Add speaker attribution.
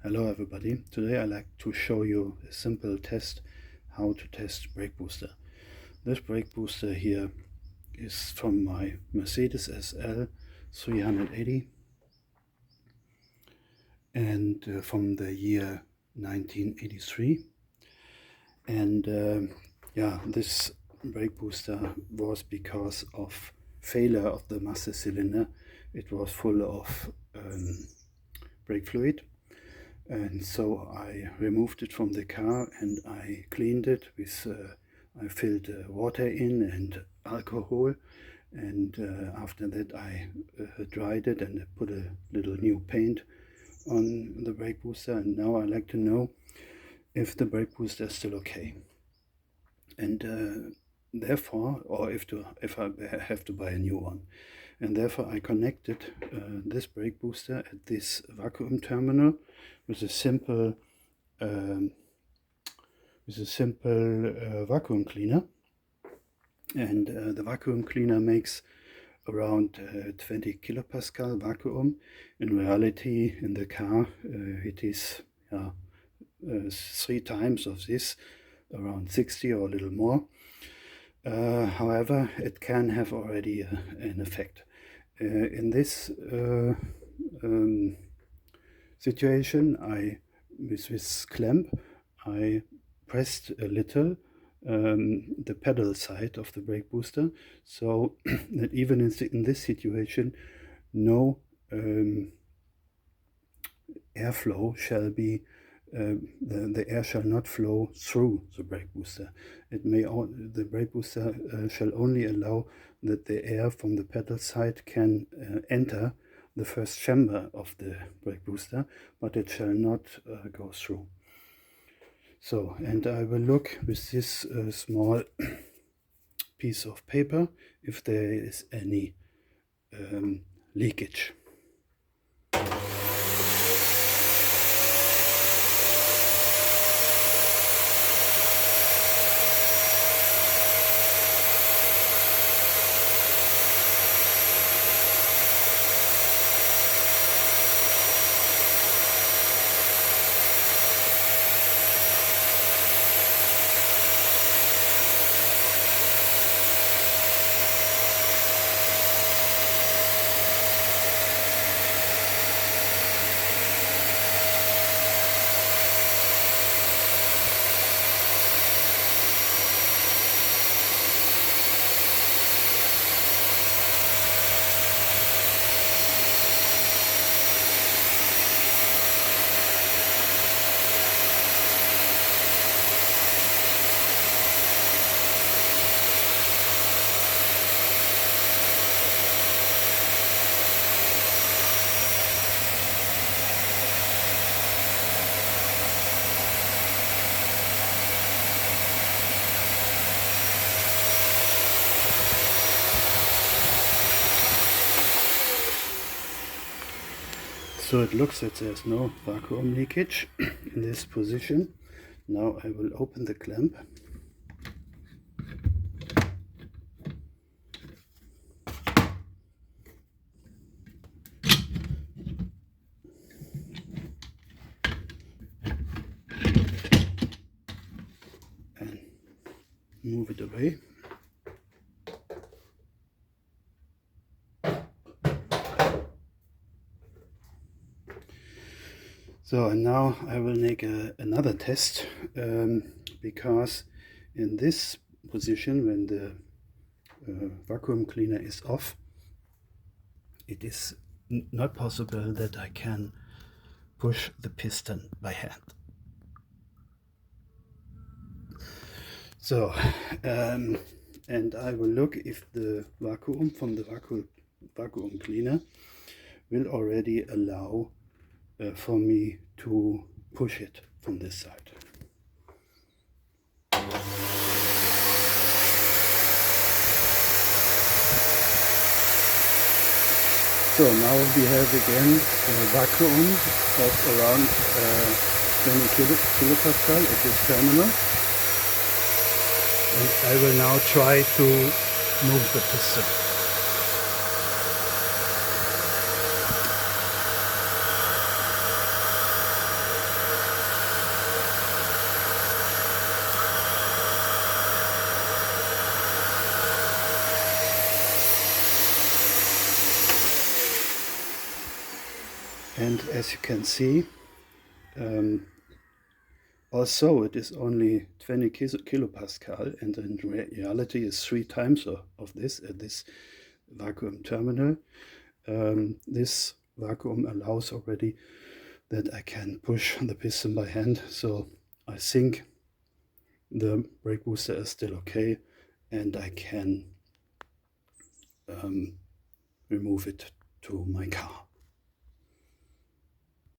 Speaker 1: Hello everybody. Today I like to show you a simple test how to test brake booster. This brake booster here is from my Mercedes SL 380 and from the year 1983. And this brake booster was because of failure of the master cylinder. It was full of brake fluid. And so I removed it from the car and I cleaned it with, I filled water in and alcohol, and after that I dried it and put a little new paint on the brake booster, and now I like to know if the brake booster is still okay. And therefore, or if I have to buy a new one. And therefore I connected this brake booster at this vacuum terminal with a simple vacuum cleaner. And the vacuum cleaner makes around 20 kilopascal vacuum. In reality, in the car, it is 3 times of this, around 60 or a little more. However, it can have already an effect. In this situation, with this clamp, I pressed a little the pedal side of the brake booster, so that even in this situation, no airflow shall be. The air shall not flow through the brake booster. The brake booster shall only allow that the air from the pedal side can enter the first chamber of the brake booster, but it shall not go through. So, and I will look with this small piece of paper if there is any leakage. So it looks that there's no vacuum leakage in this position. Now I will open the clamp. And move it away. So, and now I will make another test, because in this position, when the vacuum cleaner is off, it is not possible that I can push the piston by hand. So, and I will look if the vacuum from the vacuum cleaner will already allow for me to push it from this side. So now we have again a vacuum of around 20 kilopascal at this terminal, and I will now try to move the piston. And as you can see, also it is only 20 kilopascal, and in reality is 3 times of this at this vacuum terminal. This vacuum allows already that I can push the piston by hand, so I think the brake booster is still okay, and I can remove it to my car.